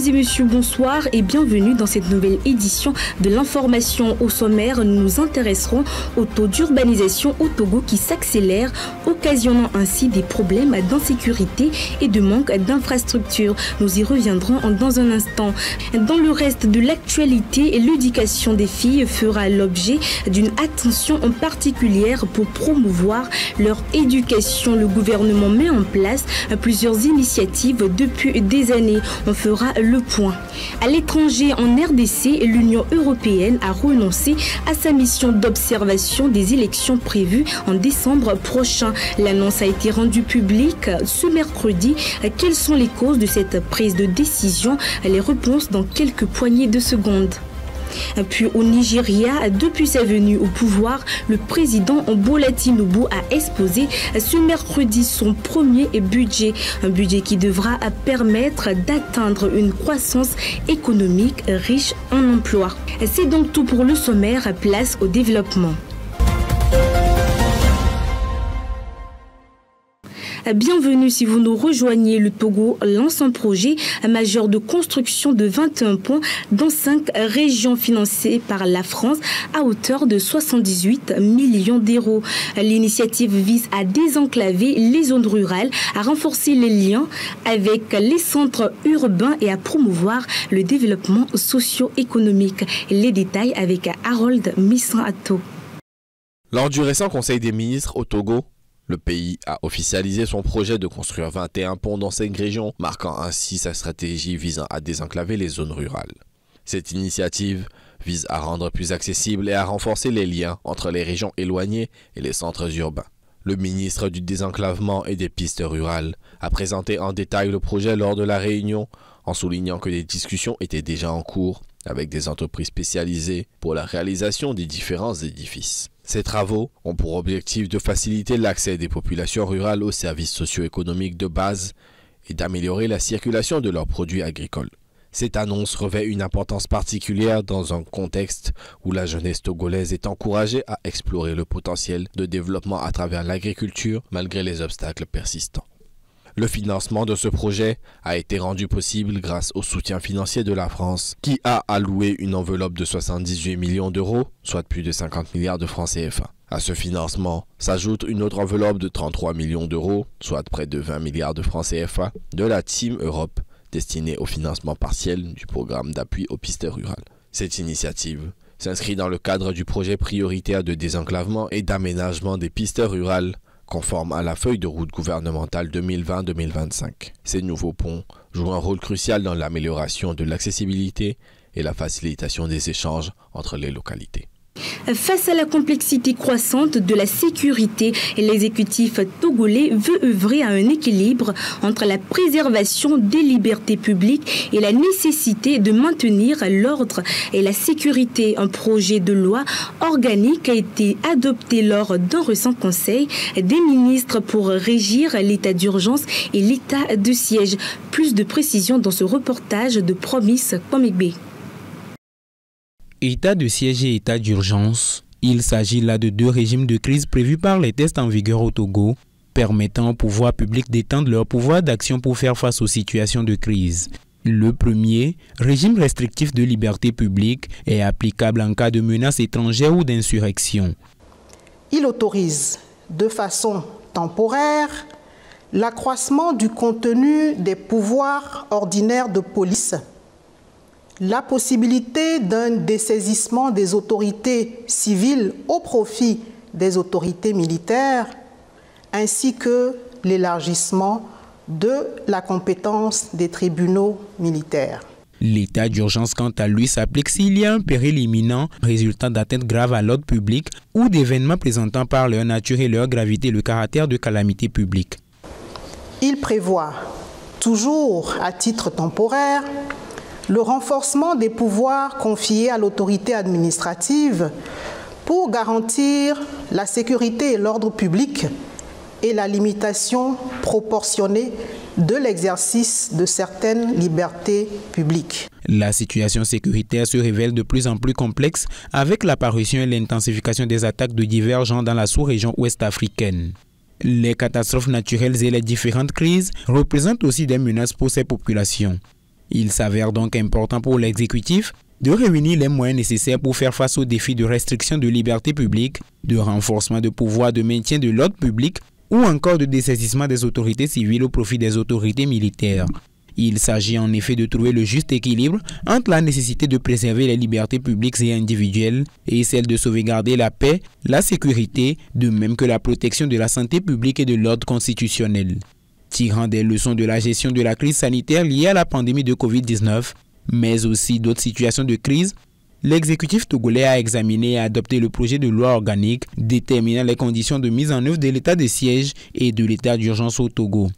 et messieurs, bonsoir et bienvenue dans cette nouvelle édition de l'information. Au sommaire, nous nous intéresserons au taux d'urbanisation au Togo qui s'accélère, occasionnant ainsi des problèmes d'insécurité et de manque d'infrastructures. Nous y reviendrons dans un instant. Dans le reste de l'actualité, l'éducation des filles fera l'objet d'une attention en particulière pour promouvoir leur éducation. Le gouvernement met en place plusieurs initiatives depuis des années. On fera le point. À l'étranger, en RDC, l'Union européenne a renoncé à sa mission d'observation des élections prévues en décembre prochain. L'annonce a été rendue publique ce mercredi. Quelles sont les causes de cette prise de décision? Les réponses dans quelques poignées de secondes. Puis au Nigeria, depuis sa venue au pouvoir, le président Bola Tinubu a exposé ce mercredi son premier budget. Un budget qui devra permettre d'atteindre une croissance économique riche en emplois. C'est donc tout pour le sommaire. Place au développement. Bienvenue si vous nous rejoignez. Le Togo lance un projet majeur de construction de 21 ponts dans 5 régions financées par la France à hauteur de 78 millions d'euros. L'initiative vise à désenclaver les zones rurales, à renforcer les liens avec les centres urbains et à promouvoir le développement socio-économique. Les détails avec Harold Missan-Atto. Lors du récent Conseil des ministres au Togo, le pays a officialisé son projet de construire 21 ponts dans 5 régions, marquant ainsi sa stratégie visant à désenclaver les zones rurales. Cette initiative vise à rendre plus accessible et à renforcer les liens entre les régions éloignées et les centres urbains. Le ministre du Désenclavement et des Pistes rurales a présenté en détail le projet lors de la réunion, en soulignant que des discussions étaient déjà en cours avec des entreprises spécialisées pour la réalisation des différents édifices. Ces travaux ont pour objectif de faciliter l'accès des populations rurales aux services socio-économiques de base et d'améliorer la circulation de leurs produits agricoles. Cette annonce revêt une importance particulière dans un contexte où la jeunesse togolaise est encouragée à explorer le potentiel de développement à travers l'agriculture malgré les obstacles persistants. Le financement de ce projet a été rendu possible grâce au soutien financier de la France, qui a alloué une enveloppe de 78 millions d'euros, soit plus de 50 milliards de francs CFA. À ce financement s'ajoute une autre enveloppe de 33 millions d'euros, soit près de 20 milliards de francs CFA, de la Team Europe, destinée au financement partiel du programme d'appui aux pistes rurales. Cette initiative s'inscrit dans le cadre du projet prioritaire de désenclavement et d'aménagement des pistes rurales, conforme à la feuille de route gouvernementale 2020-2025. Ces nouveaux ponts jouent un rôle crucial dans l'amélioration de l'accessibilité et la facilitation des échanges entre les localités. Face à la complexité croissante de la sécurité, l'exécutif togolais veut œuvrer à un équilibre entre la préservation des libertés publiques et la nécessité de maintenir l'ordre et la sécurité. Un projet de loi organique a été adopté lors d'un récent conseil des ministres pour régir l'état d'urgence et l'état de siège. Plus de précisions dans ce reportage de Promise Komegbe. État de siège et état d'urgence. Il s'agit là de 2 régimes de crise prévus par les textes en vigueur au Togo, permettant au pouvoir public d'étendre leur pouvoir d'action pour faire face aux situations de crise. Le premier, régime restrictif de liberté publique, est applicable en cas de menace étrangère ou d'insurrection. Il autorise de façon temporaire l'accroissement du contenu des pouvoirs ordinaires de police, la possibilité d'un dessaisissement des autorités civiles au profit des autorités militaires, ainsi que l'élargissement de la compétence des tribunaux militaires. L'état d'urgence, quant à lui, s'applique s'il y a un péril imminent résultant d'atteintes graves à l'ordre public ou d'événements présentant par leur nature et leur gravité le caractère de calamité publique. Il prévoit, toujours à titre temporaire, le renforcement des pouvoirs confiés à l'autorité administrative pour garantir la sécurité et l'ordre public et la limitation proportionnée de l'exercice de certaines libertés publiques. La situation sécuritaire se révèle de plus en plus complexe avec l'apparition et l'intensification des attaques de divers genres dans la sous-région ouest-africaine. Les catastrophes naturelles et les différentes crises représentent aussi des menaces pour ces populations. Il s'avère donc important pour l'exécutif de réunir les moyens nécessaires pour faire face aux défis de restriction de liberté publique, de renforcement de pouvoir de maintien de l'ordre public ou encore de dessaisissement des autorités civiles au profit des autorités militaires. Il s'agit en effet de trouver le juste équilibre entre la nécessité de préserver les libertés publiques et individuelles et celle de sauvegarder la paix, la sécurité, de même que la protection de la santé publique et de l'ordre constitutionnel. Tirant des leçons de la gestion de la crise sanitaire liée à la pandémie de Covid-19, mais aussi d'autres situations de crise, l'exécutif togolais a examiné et adopté le projet de loi organique déterminant les conditions de mise en œuvre de l'état de siège et de l'état d'urgence au Togo.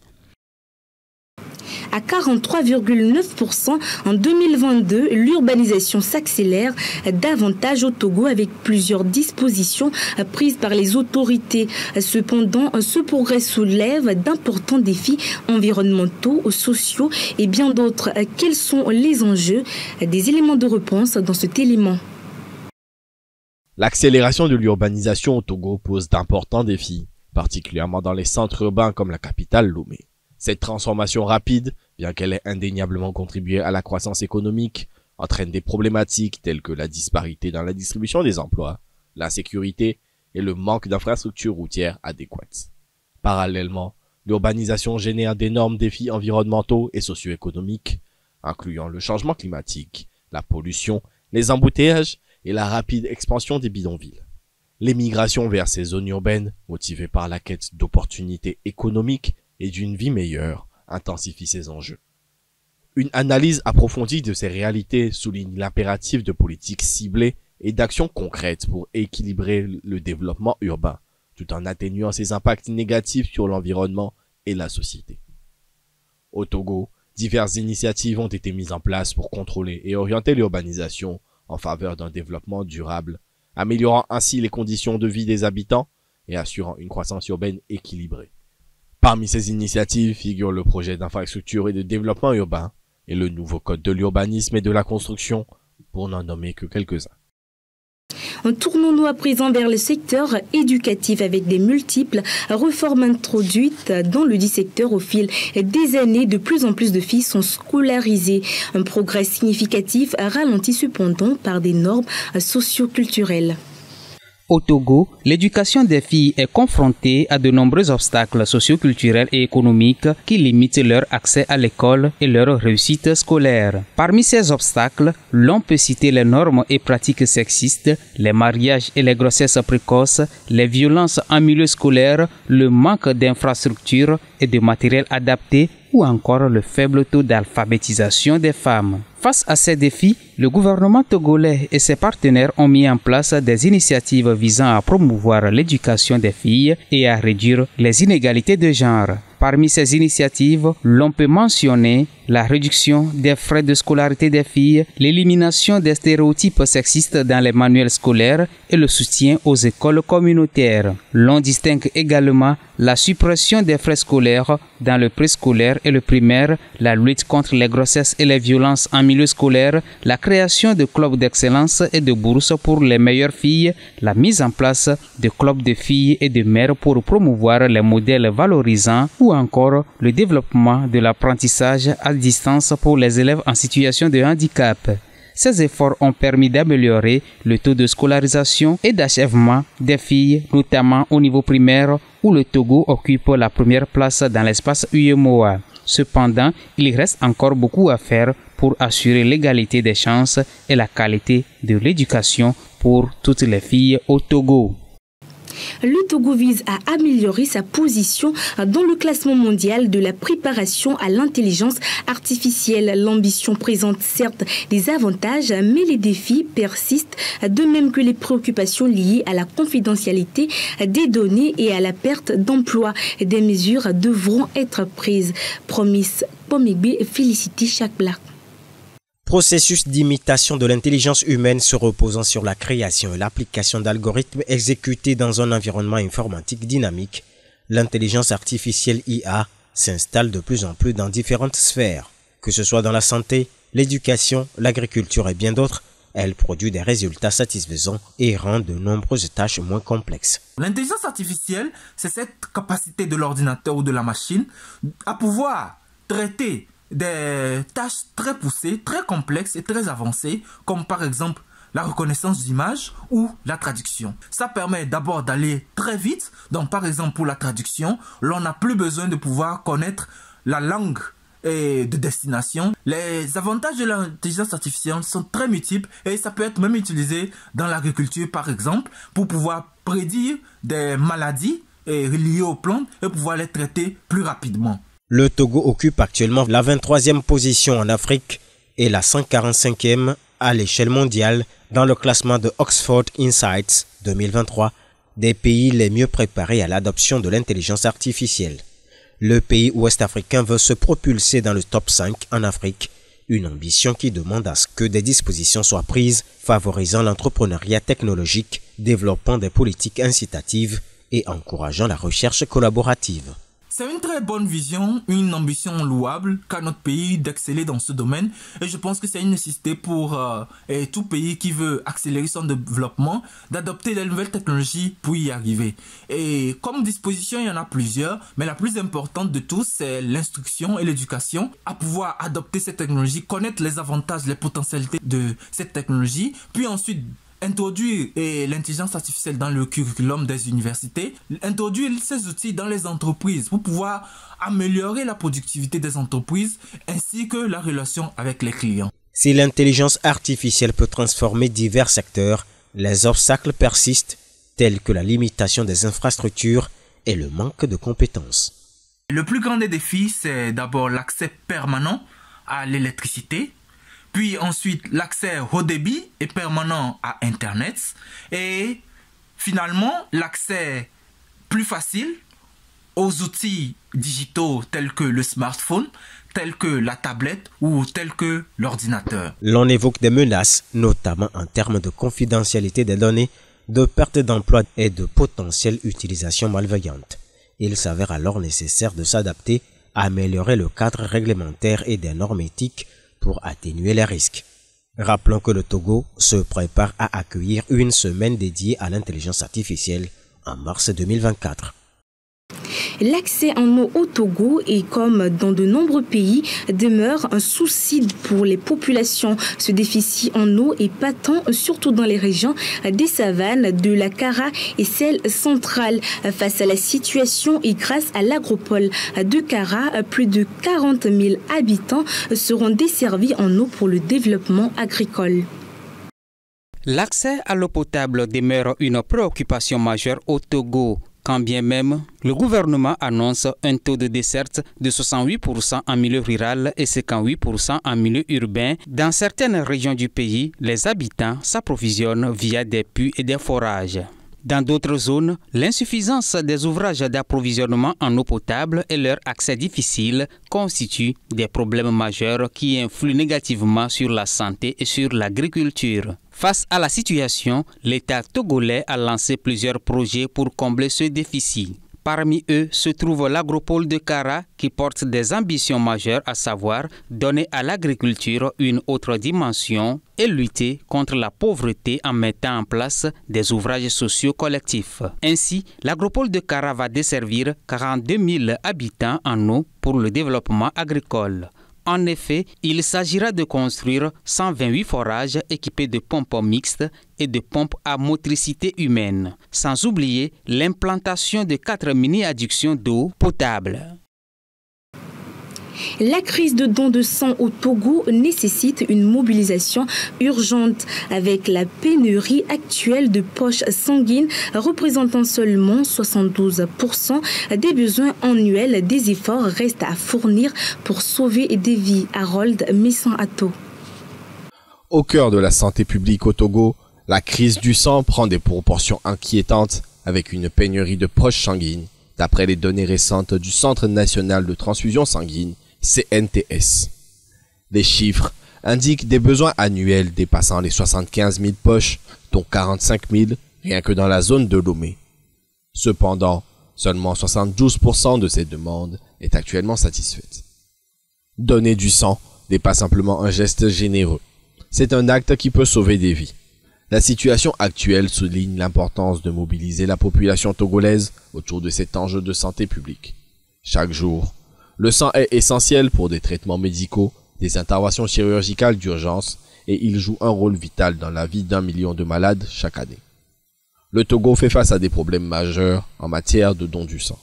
À 43,9% en 2022, l'urbanisation s'accélère davantage au Togo avec plusieurs dispositions prises par les autorités. Cependant, ce progrès soulève d'importants défis environnementaux, sociaux et bien d'autres. Quels sont les enjeux? Des éléments de réponse dans cet élément. L'accélération de l'urbanisation au Togo pose d'importants défis, particulièrement dans les centres urbains comme la capitale Lomé. Cette transformation rapide, bien qu'elle ait indéniablement contribué à la croissance économique, entraîne des problématiques telles que la disparité dans la distribution des emplois, l'insécurité et le manque d'infrastructures routières adéquates. Parallèlement, l'urbanisation génère d'énormes défis environnementaux et socio-économiques, incluant le changement climatique, la pollution, les embouteillages et la rapide expansion des bidonvilles. L'émigration vers ces zones urbaines, motivée par la quête d'opportunités économiques et d'une vie meilleure, intensifie ces enjeux. Une analyse approfondie de ces réalités souligne l'impératif de politiques ciblées et d'actions concrètes pour équilibrer le développement urbain, tout en atténuant ses impacts négatifs sur l'environnement et la société. Au Togo, diverses initiatives ont été mises en place pour contrôler et orienter l'urbanisation en faveur d'un développement durable, améliorant ainsi les conditions de vie des habitants et assurant une croissance urbaine équilibrée. Parmi ces initiatives figurent le projet d'infrastructure et de développement urbain et le nouveau code de l'urbanisme et de la construction, pour n'en nommer que quelques-uns. Tournons-nous à présent vers le secteur éducatif avec des multiples réformes introduites dans le dit secteur au fil des années. De plus en plus de filles sont scolarisées. Un progrès significatif ralenti cependant par des normes socio-culturelles. Au Togo, l'éducation des filles est confrontée à de nombreux obstacles socioculturels et économiques qui limitent leur accès à l'école et leur réussite scolaire. Parmi ces obstacles, l'on peut citer les normes et pratiques sexistes, les mariages et les grossesses précoces, les violences en milieu scolaire, le manque d'infrastructures et de matériel adapté ou encore le faible taux d'alphabétisation des femmes. Face à ces défis, le gouvernement togolais et ses partenaires ont mis en place des initiatives visant à promouvoir l'éducation des filles et à réduire les inégalités de genre. Parmi ces initiatives, l'on peut mentionner la réduction des frais de scolarité des filles, l'élimination des stéréotypes sexistes dans les manuels scolaires et le soutien aux écoles communautaires. L'on distingue également la suppression des frais scolaires dans le préscolaire et le primaire, la lutte contre les grossesses et les violences en milieu scolaire, la création de clubs d'excellence et de bourses pour les meilleures filles, la mise en place de clubs de filles et de mères pour promouvoir les modèles valorisants ou encore le développement de l'apprentissage à distance pour les élèves en situation de handicap. Ces efforts ont permis d'améliorer le taux de scolarisation et d'achèvement des filles, notamment au niveau primaire où le Togo occupe la première place dans l'espace UEMOA. Cependant, il reste encore beaucoup à faire pour assurer l'égalité des chances et la qualité de l'éducation pour toutes les filles au Togo. Le Togo vise à améliorer sa position dans le classement mondial de la préparation à l'intelligence artificielle. L'ambition présente certes des avantages, mais les défis persistent, de même que les préoccupations liées à la confidentialité des données et à la perte d'emploi. Des mesures devront être prises. Promise Pomegbe, féliciter chaque blague. Processus d'imitation de l'intelligence humaine se reposant sur la création et l'application d'algorithmes exécutés dans un environnement informatique dynamique, l'intelligence artificielle IA s'installe de plus en plus dans différentes sphères. Que ce soit dans la santé, l'éducation, l'agriculture et bien d'autres, elle produit des résultats satisfaisants et rend de nombreuses tâches moins complexes. L'intelligence artificielle, c'est cette capacité de l'ordinateur ou de la machine à pouvoir traiter des tâches très poussées, très complexes et très avancées, comme par exemple la reconnaissance d'images ou la traduction. Ça permet d'abord d'aller très vite. Donc par exemple pour la traduction, l'on n'a plus besoin de pouvoir connaître la langue de destination. Les avantages de l'intelligence artificielle sont très multiples et ça peut être même utilisé dans l'agriculture par exemple pour pouvoir prédire des maladies liées aux plantes et pouvoir les traiter plus rapidement. Le Togo occupe actuellement la 23e position en Afrique et la 145e à l'échelle mondiale dans le classement de Oxford Insights 2023 des pays les mieux préparés à l'adoption de l'intelligence artificielle. Le pays ouest-africain veut se propulser dans le top 5 en Afrique, une ambition qui demande à ce que des dispositions soient prises favorisant l'entrepreneuriat technologique, développant des politiques incitatives et encourageant la recherche collaborative. C'est une très bonne vision, une ambition louable qu'a notre pays d'exceller dans ce domaine et je pense que c'est une nécessité pour tout pays qui veut accélérer son développement d'adopter les nouvelles technologies pour y arriver. Et comme disposition, il y en a plusieurs, mais la plus importante de tous, c'est l'instruction et l'éducation à pouvoir adopter ces technologies, connaître les avantages, les potentialités de cette technologie, puis ensuite introduire l'intelligence artificielle dans le curriculum des universités, introduire ces outils dans les entreprises pour pouvoir améliorer la productivité des entreprises ainsi que la relation avec les clients. Si l'intelligence artificielle peut transformer divers secteurs, les obstacles persistent, tels que la limitation des infrastructures et le manque de compétences. Le plus grand des défis, c'est d'abord l'accès permanent à l'électricité, puis ensuite l'accès haut débit et permanent à Internet et finalement l'accès plus facile aux outils digitaux tels que le smartphone, tels que la tablette ou tels que l'ordinateur. L'on évoque des menaces, notamment en termes de confidentialité des données, de perte d'emploi et de potentielle utilisation malveillante. Il s'avère alors nécessaire de s'adapter, à améliorer le cadre réglementaire et des normes éthiques pour atténuer les risques. Rappelons que le Togo se prépare à accueillir une semaine dédiée à l'intelligence artificielle en mars 2024. L'accès en eau au Togo et comme dans de nombreux pays demeure un souci pour les populations. Ce déficit en eau est patent surtout dans les régions des savanes, de la Kara et celle centrale. Face à la situation et grâce à l'agropole de Kara, plus de 40 000 habitants seront desservis en eau pour le développement agricole. L'accès à l'eau potable demeure une préoccupation majeure au Togo. Quand bien même, le gouvernement annonce un taux de desserte de 68% en milieu rural et 58% en milieu urbain, dans certaines régions du pays, les habitants s'approvisionnent via des puits et des forages. Dans d'autres zones, l'insuffisance des ouvrages d'approvisionnement en eau potable et leur accès difficile constituent des problèmes majeurs qui influent négativement sur la santé et sur l'agriculture. Face à la situation, l'État togolais a lancé plusieurs projets pour combler ce déficit. Parmi eux se trouve l'agropole de Kara qui porte des ambitions majeures, à savoir donner à l'agriculture une autre dimension et lutter contre la pauvreté en mettant en place des ouvrages sociaux collectifs. Ainsi, l'agropole de Kara va desservir 42 000 habitants en eau pour le développement agricole. En effet, il s'agira de construire 128 forages équipés de pompes mixtes et de pompes à motricité humaine, sans oublier l'implantation de 4 mini-adductions d'eau potable. La crise de dons de sang au Togo nécessite une mobilisation urgente. Avec la pénurie actuelle de poches sanguines représentant seulement 72% des besoins annuels, des efforts restent à fournir pour sauver des vies. Harold Messan-Ato. Au cœur de la santé publique au Togo, la crise du sang prend des proportions inquiétantes avec une pénurie de poches sanguines, d'après les données récentes du Centre national de transfusion sanguine, CNTS. Les chiffres indiquent des besoins annuels dépassant les 75 000 poches, dont 45 000 rien que dans la zone de Lomé. Cependant, seulement 72% de ces demandes est actuellement satisfaite. Donner du sang n'est pas simplement un geste généreux. C'est un acte qui peut sauver des vies. La situation actuelle souligne l'importance de mobiliser la population togolaise autour de cet enjeu de santé publique. Chaque jour, Le sang est essentiel pour des traitements médicaux, des interventions chirurgicales d'urgence et il joue un rôle vital dans la vie d'1 million de malades chaque année. Le Togo fait face à des problèmes majeurs en matière de don du sang.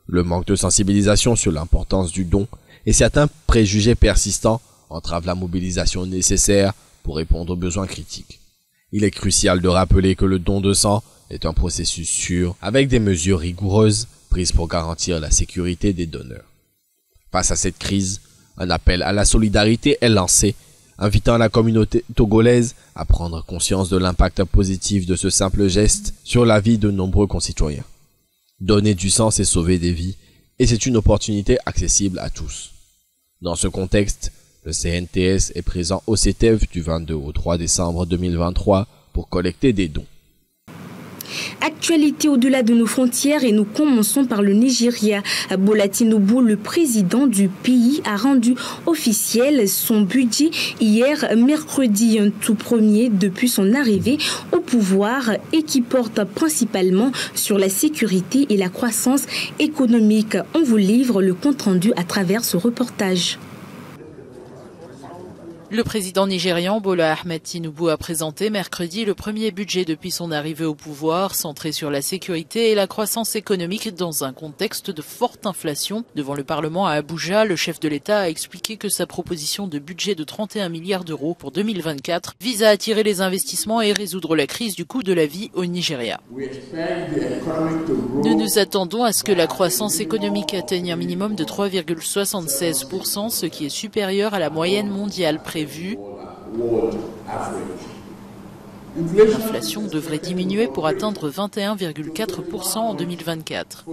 Le manque de sensibilisation sur l'importance du don et certains préjugés persistants entravent la mobilisation nécessaire pour répondre aux besoins critiques. Il est crucial de rappeler que le don de sang est un processus sûr avec des mesures rigoureuses prises pour garantir la sécurité des donneurs. Face à cette crise, un appel à la solidarité est lancé, invitant la communauté togolaise à prendre conscience de l'impact positif de ce simple geste sur la vie de nombreux concitoyens. Donner du sang, c'est sauver des vies, et c'est une opportunité accessible à tous. Dans ce contexte, le CNTS est présent au CETEV du 22 au 3 décembre 2023 pour collecter des dons. Actualité au-delà de nos frontières et nous commençons par le Nigeria. Bola Tinubu, le président du pays, a rendu officiel son budget hier mercredi, un tout premier depuis son arrivée au pouvoir et qui porte principalement sur la sécurité et la croissance économique. On vous livre le compte-rendu à travers ce reportage. Le président nigérian Bola Ahmed Tinubu a présenté mercredi le premier budget depuis son arrivée au pouvoir, centré sur la sécurité et la croissance économique dans un contexte de forte inflation. Devant le Parlement à Abuja, le chef de l'État a expliqué que sa proposition de budget de 31 milliards d'euros pour 2024 vise à attirer les investissements et résoudre la crise du coût de la vie au Nigeria. Nous nous attendons à ce que la croissance économique atteigne un minimum de 3,76%, ce qui est supérieur à la moyenne mondiale prévue. L'inflation devrait diminuer pour atteindre 21,4% en 2024.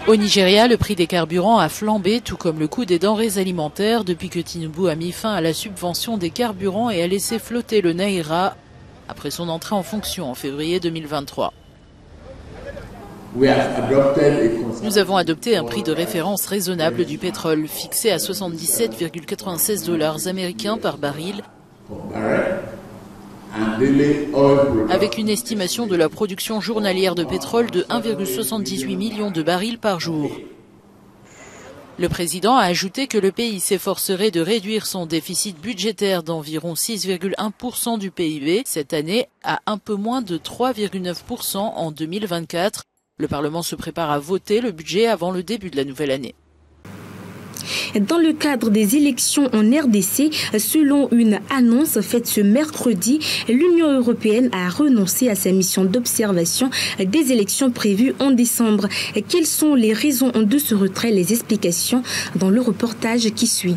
Au Nigeria, le prix des carburants a flambé, tout comme le coût des denrées alimentaires, depuis que Tinubu a mis fin à la subvention des carburants et a laissé flotter le Naira après son entrée en fonction en février 2023. Nous avons adopté un prix de référence raisonnable du pétrole, fixé à 77,96 $ américains par baril, avec une estimation de la production journalière de pétrole de 1,78 million de barils par jour. Le président a ajouté que le pays s'efforcerait de réduire son déficit budgétaire d'environ 6,1% du PIB cette année à un peu moins de 3,9% en 2024. Le Parlement se prépare à voter le budget avant le début de la nouvelle année. Dans le cadre des élections en RDC, selon une annonce faite ce mercredi, l'Union européenne a renoncé à sa mission d'observation des élections prévues en décembre. Quelles sont les raisons de ce retrait? Les explications dans le reportage qui suit.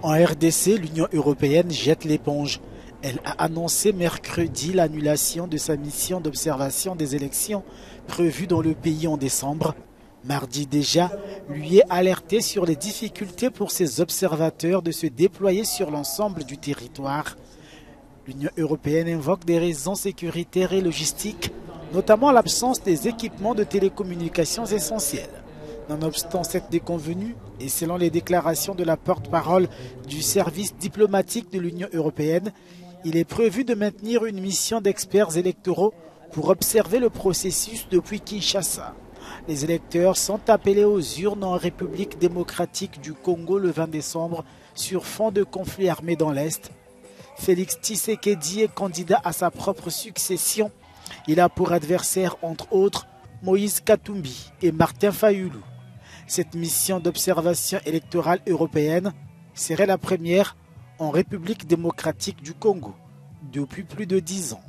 En RDC, l'Union européenne jette l'éponge. Elle a annoncé mercredi l'annulation de sa mission d'observation des élections prévues dans le pays en décembre. Mardi déjà, lui est alerté sur les difficultés pour ses observateurs de se déployer sur l'ensemble du territoire. L'Union européenne invoque des raisons sécuritaires et logistiques, notamment l'absence des équipements de télécommunications essentiels. Nonobstant cette déconvenue, et selon les déclarations de la porte-parole du service diplomatique de l'Union européenne, il est prévu de maintenir une mission d'experts électoraux pour observer le processus depuis Kinshasa. Les électeurs sont appelés aux urnes en République démocratique du Congo le 20 décembre sur fond de conflit armé dans l'Est. Félix Tshisekedi est candidat à sa propre succession. Il a pour adversaire, entre autres, Moïse Katumbi et Martin Fayulu. Cette mission d'observation électorale européenne serait la première en République démocratique du Congo depuis plus de 10 ans.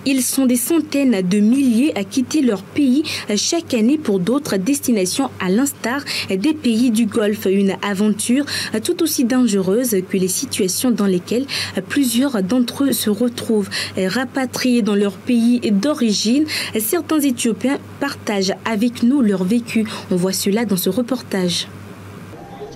Ils sont des centaines de milliers à quitter leur pays chaque année pour d'autres destinations, à l'instar des pays du Golfe. Une aventure tout aussi dangereuse que les situations dans lesquelles plusieurs d'entre eux se retrouvent rapatriés dans leur pays d'origine. Certains Éthiopiens partagent avec nous leur vécu. On voit cela dans ce reportage.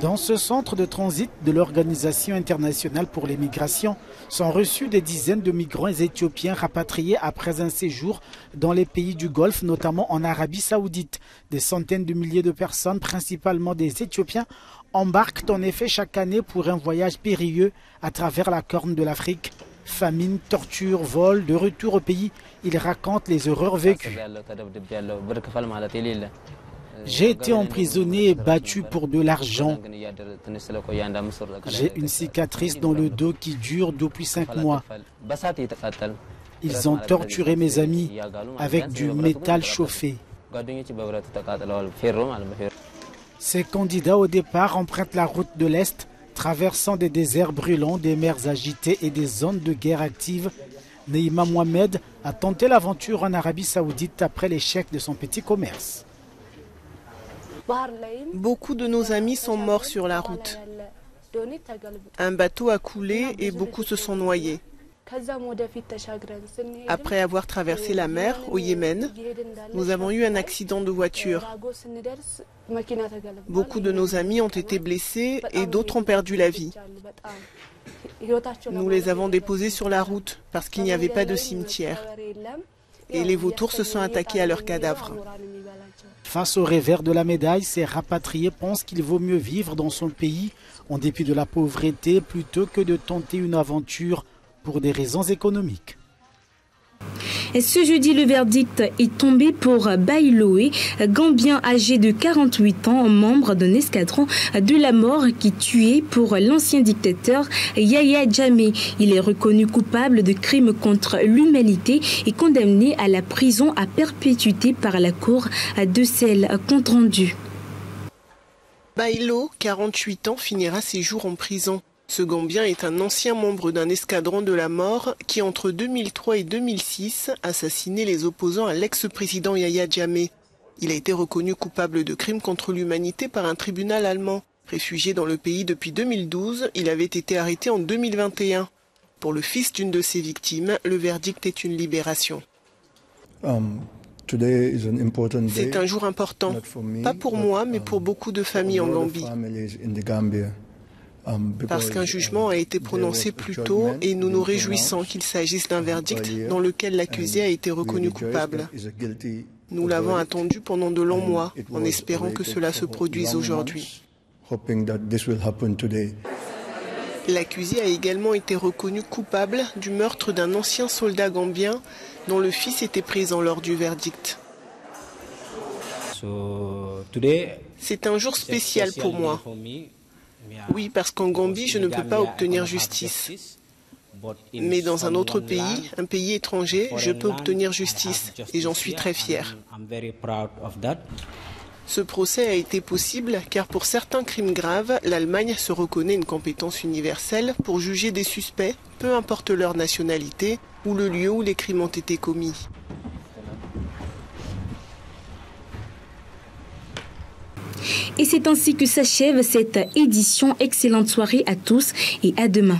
Dans ce centre de transit de l'Organisation internationale pour les migrations sont reçus des dizaines de migrants éthiopiens rapatriés après un séjour dans les pays du Golfe, notamment en Arabie Saoudite. Des centaines de milliers de personnes, principalement des Éthiopiens, embarquent en effet chaque année pour un voyage périlleux à travers la Corne de l'Afrique. Famine, torture, vol, de retour au pays, il raconte les horreurs vécues. J'ai été emprisonné et battu pour de l'argent. J'ai une cicatrice dans le dos qui dure depuis 5 mois. Ils ont torturé mes amis avec du métal chauffé. Ces candidats au départ empruntent la route de l'Est, traversant des déserts brûlants, des mers agitées et des zones de guerre actives. Neima Mohamed a tenté l'aventure en Arabie Saoudite après l'échec de son petit commerce. Beaucoup de nos amis sont morts sur la route. Un bateau a coulé et beaucoup se sont noyés. Après avoir traversé la mer au Yémen, nous avons eu un accident de voiture. Beaucoup de nos amis ont été blessés et d'autres ont perdu la vie. Nous les avons déposés sur la route parce qu'il n'y avait pas de cimetière. Et les vautours se sont attaqués à leurs cadavres. Face au revers de la médaille, ces rapatriés pensent qu'il vaut mieux vivre dans son pays en dépit de la pauvreté plutôt que de tenter une aventure pour des raisons économiques. Et ce jeudi, le verdict est tombé pour Bailoé, Gambien âgé de 48 ans, membre d'un escadron de la mort qui tuait pour l'ancien dictateur Yahya Jammeh. Il est reconnu coupable de crimes contre l'humanité et condamné à la prison à perpétuité par la cour de celle compte rendu. Bailo, 48 ans, finira ses jours en prison. Ce Gambien est un ancien membre d'un escadron de la mort qui, entre 2003 et 2006, assassinait les opposants à l'ex-président Yahya Jammeh. Il a été reconnu coupable de crimes contre l'humanité par un tribunal allemand. Réfugié dans le pays depuis 2012, il avait été arrêté en 2021. Pour le fils d'une de ses victimes, le verdict est une libération. C'est un jour important, pas pour moi, mais pour beaucoup de familles en Gambie. Parce qu'un jugement a été prononcé plus tôt et nous nous réjouissons qu'il s'agisse d'un verdict dans lequel l'accusé a été reconnu coupable. Nous l'avons attendu pendant de longs mois en espérant que cela se produise aujourd'hui. L'accusé a également été reconnu coupable du meurtre d'un ancien soldat gambien dont le fils était présent lors du verdict. C'est un jour spécial pour moi. Oui, parce qu'en Gambie, je ne peux pas obtenir justice. Mais dans un autre pays, un pays étranger, je peux obtenir justice et j'en suis très fier. Ce procès a été possible car pour certains crimes graves, l'Allemagne se reconnaît une compétence universelle pour juger des suspects, peu importe leur nationalité ou le lieu où les crimes ont été commis. Et c'est ainsi que s'achève cette édition. Excellente soirée à tous et à demain.